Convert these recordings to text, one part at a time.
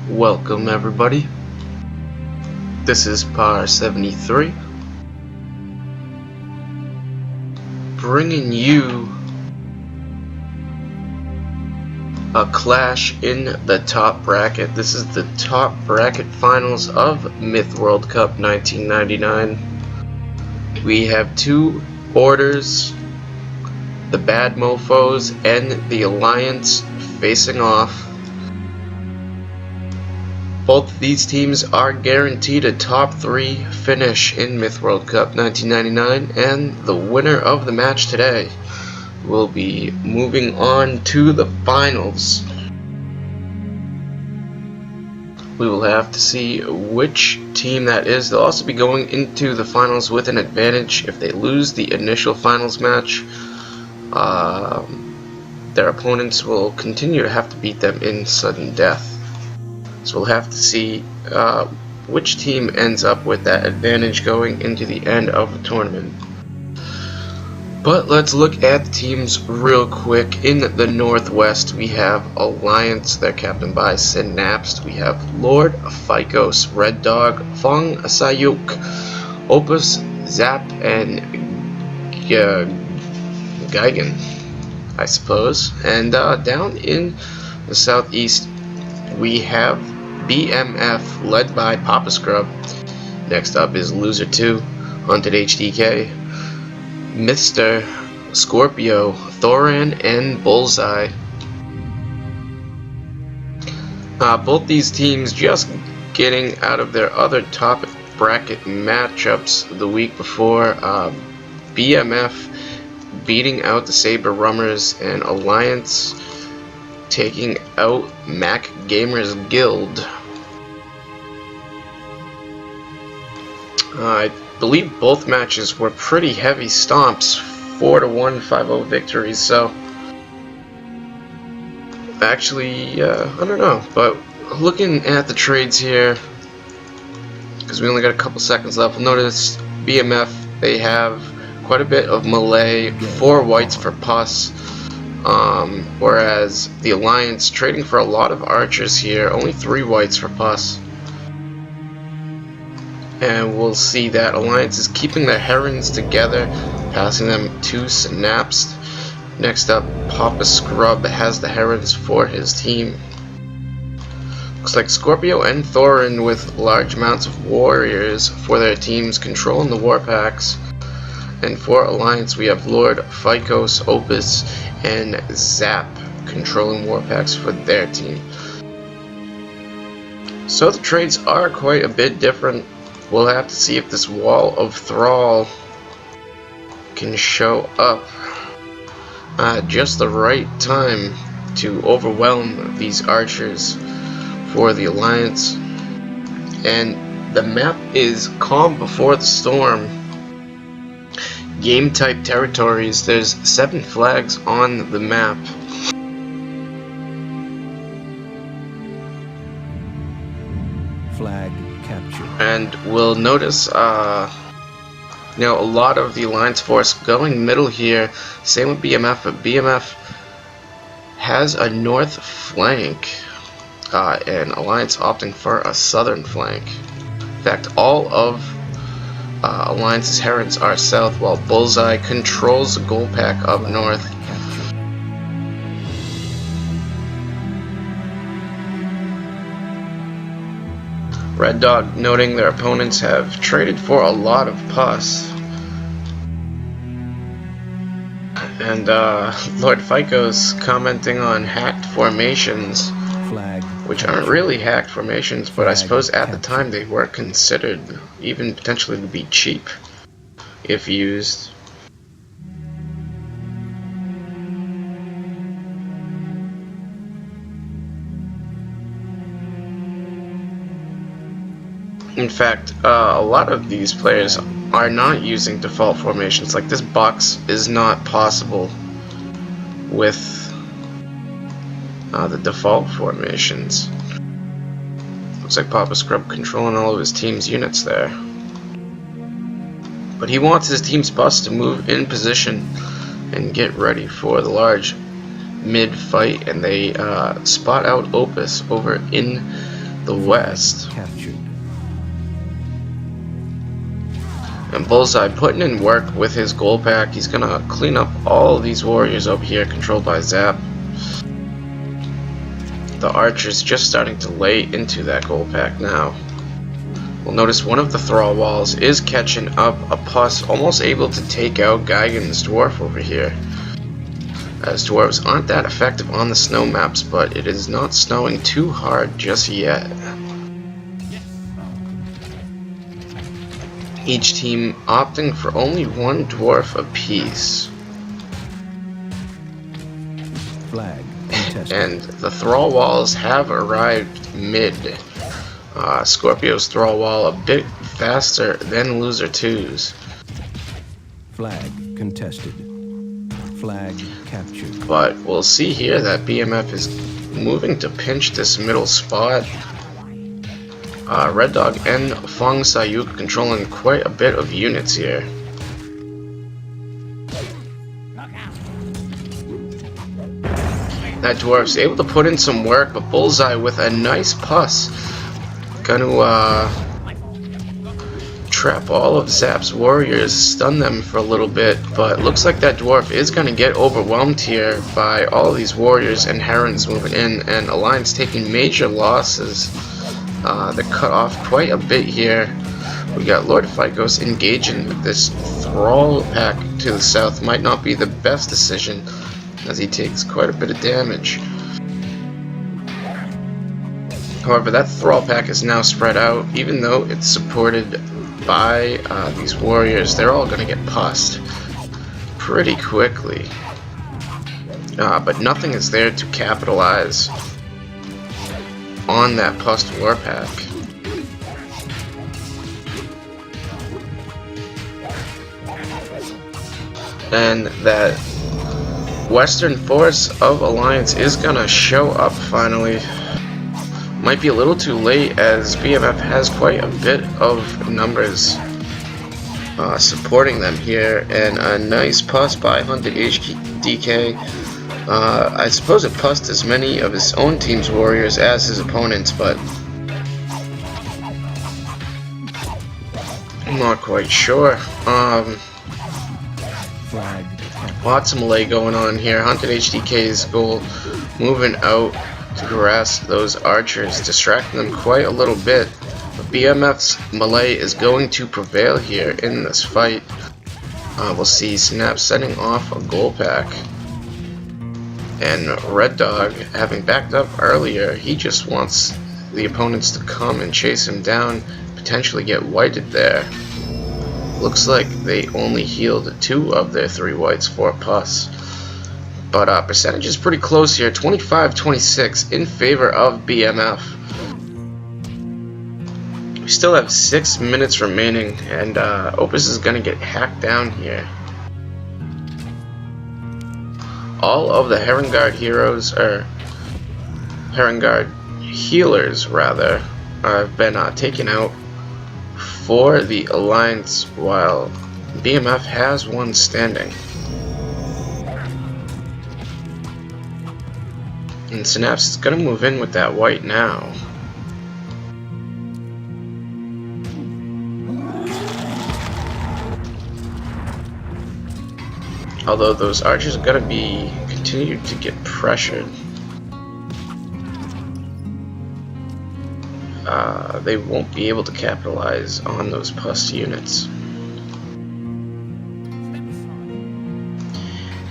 Welcome everybody. This is Par 73, bringing you a clash in the top bracket. This is the top bracket finals of Myth World Cup 1999. We have two orders, the Bad Mofos and the Alliance, facing off. Both of these teams are guaranteed a top 3 finish in Myth World Cup 1999, and the winner of the match today will be moving on to the finals. We will have to see which team that is. They'll also be going into the finals with an advantage. If they lose the initial finals match, their opponents will continue to have to beat them in sudden death. So we'll have to see which team ends up with that advantage going into the end of the tournament. But let's look at the teams real quick. In the Northwest, we have Alliance. They're captained by Synapsed. We have Lord, Ficos, Red Dog, Fong, Sayuk, Opus, Zap, and Geigen, I suppose. And down in the Southeast, we have BMF, led by Papa Scrub. Next up is Loser 2, Hunted HDK, Mr. Scorpio, Thoran, and Bullseye. Both these teams just getting out of their other top bracket matchups the week before. BMF beating out the Saber Rummers, and Alliance taking out Mac Gamers Guild. I believe both matches were pretty heavy stomps, 4-1, 5-0 victories, so actually, I don't know, but looking at the trades here, because we only got a couple seconds left, notice BMF, they have quite a bit of melee, 4 whites for pus, whereas the Alliance trading for a lot of archers here, only 3 whites for pus. And we'll see that Alliance is keeping their herons together, passing them to Synapsed. Next up, Papa Scrub has the herons for his team. Looks like Scorpio and Thorin with large amounts of warriors for their teams, controlling the war packs. And for Alliance, we have Lord, Ficos, Opus, and Zap controlling war packs for their team. So the trades are quite a bit different. We'll have to see if this Wall of Thrall can show up at just the right time to overwhelm these archers for the Alliance. And the map is Calm Before the Storm. Game type territories, there's 7 flags on the map. Flag capture. And we'll notice a lot of the Alliance force going middle here. Same with BMF, but BMF has a north flank, and Alliance opting for a southern flank. In fact, all of Alliance's herons are south, while Bullseye controls the gold pack up north. Red Dog noting their opponents have traded for a lot of pus. And Lord Ficos commenting on hacked formations, which aren't really hacked formations, but I suppose at the time they were considered even potentially to be cheap if used. In fact, a lot of these players are not using default formations. Like, this box is not possible with the default formations. Looks like Papa Scrub controlling all of his team's units there. But he wants his team's bus to move in position and get ready for the large mid-fight, and they spot out Opus over in the west. Captured. And Bullseye putting in work with his gold pack. He's gonna clean up all these warriors up here controlled by Zap. The archer's just starting to lay into that gold pack now. We'll notice one of the thrall walls is catching up a pus, almost able to take out Geigen's dwarf over here. As dwarves aren't that effective on the snow maps, but it is not snowing too hard just yet. Each team opting for only one dwarf apiece. Flag. And the thrall walls have arrived mid. Scorpio's thrall wall a bit faster than loser 2's. Flag contested. Flag captured. But we'll see here that BMF is moving to pinch this middle spot. Red Dog and Feng Sayuk controlling quite a bit of units here. That dwarf's able to put in some work, but Bullseye with a nice pus. Gonna trap all of Zap's warriors, stun them for a little bit, but looks like that dwarf is gonna get overwhelmed here by all of these warriors and Herons moving in, and Alliance taking major losses. They're cut off quite a bit here. We got Lord Phicos engaging with this thrall pack to the south. Might not be the best decision as he takes quite a bit of damage. However, that thrall pack is now spread out. Even though it's supported by these warriors, they're all going to get pussed pretty quickly. But nothing is there to capitalize on that pussed war pack. And that Western force of Alliance is gonna show up finally. Might be a little too late as BMF has quite a bit of numbers supporting them here, and a nice puss by Hunted HDK. I suppose it pussed as many of his own team's warriors as his opponents, but I'm not quite sure. Lots of melee going on here. Hunted HDK's goal moving out to harass those archers, distracting them quite a little bit. But BMF's melee is going to prevail here in this fight. We'll see Snap setting off a goal pack. And Red Dog, having backed up earlier, he just wants the opponents to come and chase him down, potentially get whited there. Looks like they only healed 2 of their 3 whites for pus. But percentage is pretty close here, 25-26 in favor of BMF. We still have 6 minutes remaining, and Opus is going to get hacked down here. All of the Heron Guard heroes, or Heron Guard healers rather, have been taken out for the Alliance, while BMF has one standing. And Synapse is going to move in with that white now. Although those archers are going to be continued to get pressured. They won't be able to capitalize on those pus units.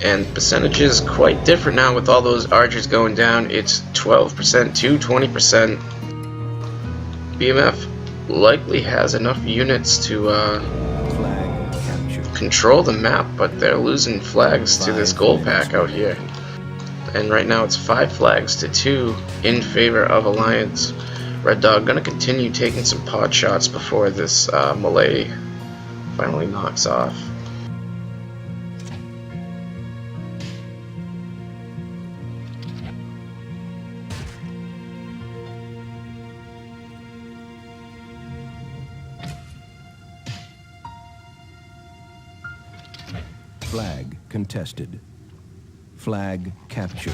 And percentage is quite different now with all those archers going down. It's 12% to 20%. BMF likely has enough units to control the map, but they're losing flags to this gold pack out here. And right now it's 5 flags to 2 in favor of Alliance. Red Dog gonna continue taking some pot shots before this melee finally knocks off. Flag contested. Flag captured.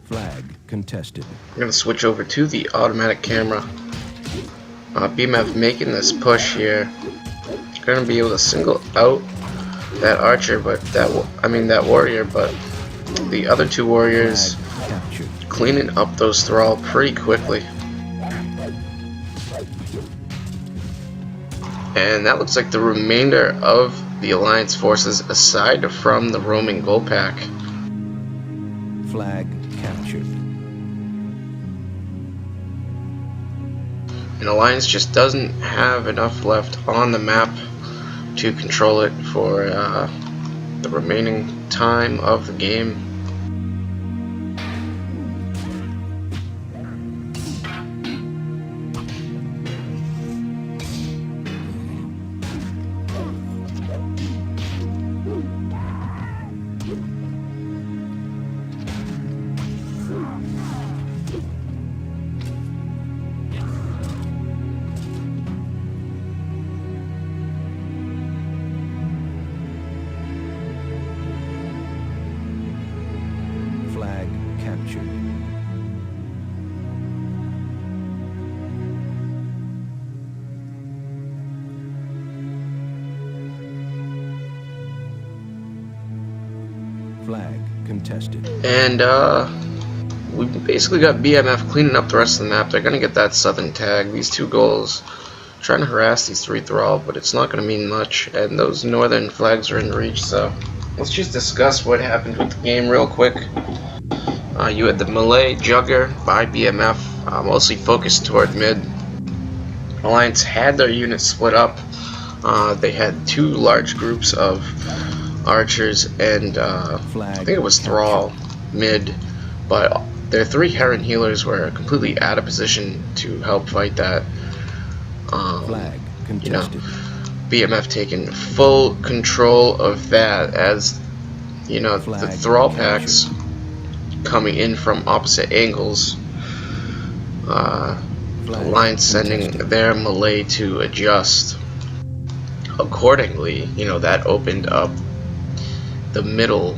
Flag contested. I'm going to switch over to the automatic camera. BMF making this push here. Going to be able to single out that archer, but that warrior, but the other two warriors cleaning up those thrall pretty quickly. And that looks like the remainder of the Alliance forces, aside from the roaming gold pack. Flag captured. And Alliance just doesn't have enough left on the map to control it for the remaining time of the game. Flag captured. Flag contested. And we basically got BMF cleaning up the rest of the map. They're gonna get that southern tag. These two goals, trying to harass these three thrall, but it's not gonna mean much. And those northern flags are in reach. So let's just discuss what happened with the game real quick. You had the melee jugger by BMF, mostly focused toward mid. Alliance had their units split up. They had two large groups of archers and I think it was thrall mid, but their three Heron healers were completely out of position to help fight that. Flag contested. BMF taking full control of that, as you know, the thrall packs coming in from opposite angles. Alliance sending their melee to adjust accordingly. You know, that opened up the middle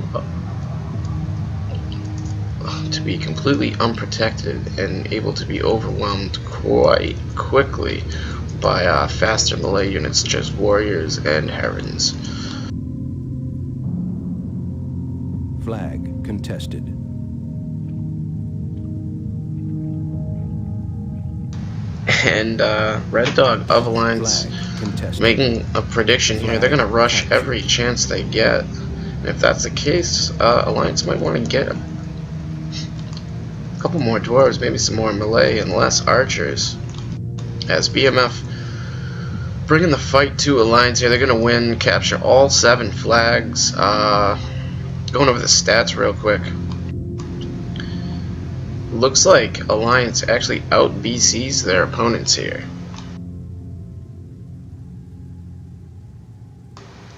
to be completely unprotected and able to be overwhelmed quite quickly by faster melee units such as warriors and herons. Flag contested. And Red Dog of Alliance making a prediction here. They're going to rush every chance they get. And if that's the case, Alliance might want to get a couple more dwarves, maybe some more melee and less archers. As BMF bringing the fight to Alliance here, they're going to win, capture all 7 flags. Going over the stats real quick. Looks like Alliance actually out BCs their opponents here.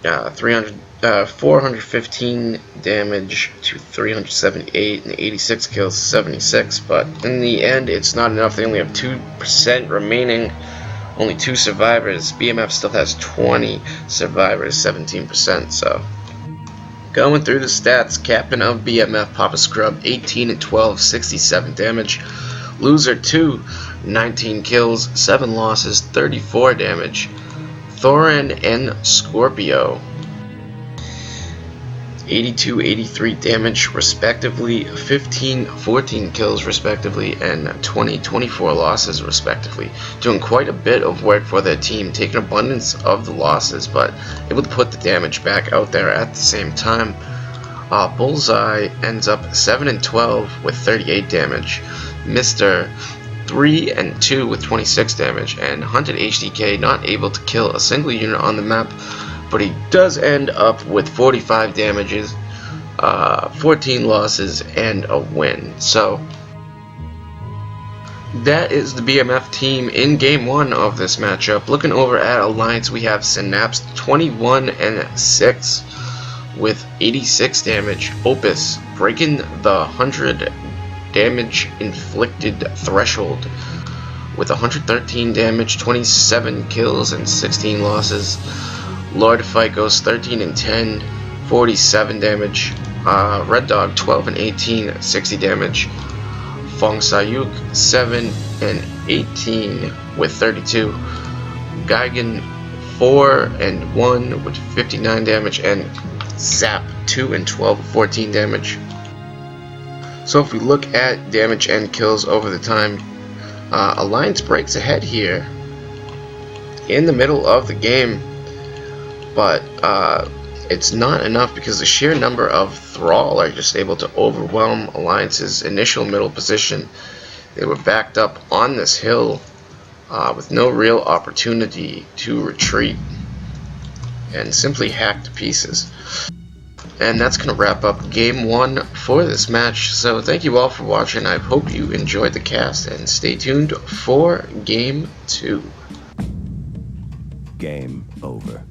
415 damage to 378 and 86 kills to 76, but in the end it's not enough. They only have 2% remaining, only 2 survivors. BMF still has 20 survivors, 17%. So going through the stats, captain of BMF, Papa Scrub, 18 and 12, 67 damage. Loser 2, 19 kills, 7 losses, 34 damage. Thorin and Scorpio, 82, 83 damage respectively, 15, 14 kills respectively, and 20, 24 losses respectively. Doing quite a bit of work for their team, taking abundance of the losses, but able to put the damage back out there at the same time. Bullseye ends up 7 and 12 with 38 damage. Mr. 3 and 2 with 26 damage, and Hunted HDK not able to kill a single unit on the map, but he does end up with 45 damages, 14 losses, and a win. So that is the BMF team in game 1 of this matchup. Looking over at Alliance, we have Synapse 21 and 6 with 86 damage. Opus breaking the 100 damage inflicted threshold with 113 damage, 27 kills, and 16 losses. Lord Fight goes 13 and 10, 47 damage. Red Dog 12 and 18, 60 damage. Fong Sayuk 7 and 18 with 32. Geigen 4 and 1 with 59 damage, and Zap 2 and 12 with 14 damage. So if we look at damage and kills over the time, Alliance breaks ahead here in the middle of the game, but it's not enough because the sheer number of Thrall are just able to overwhelm Alliance's initial middle position. They were backed up on this hill with no real opportunity to retreat and simply hacked to pieces. And that's going to wrap up game 1 for this match. So thank you all for watching. I hope you enjoyed the cast, and stay tuned for game 2. Game over.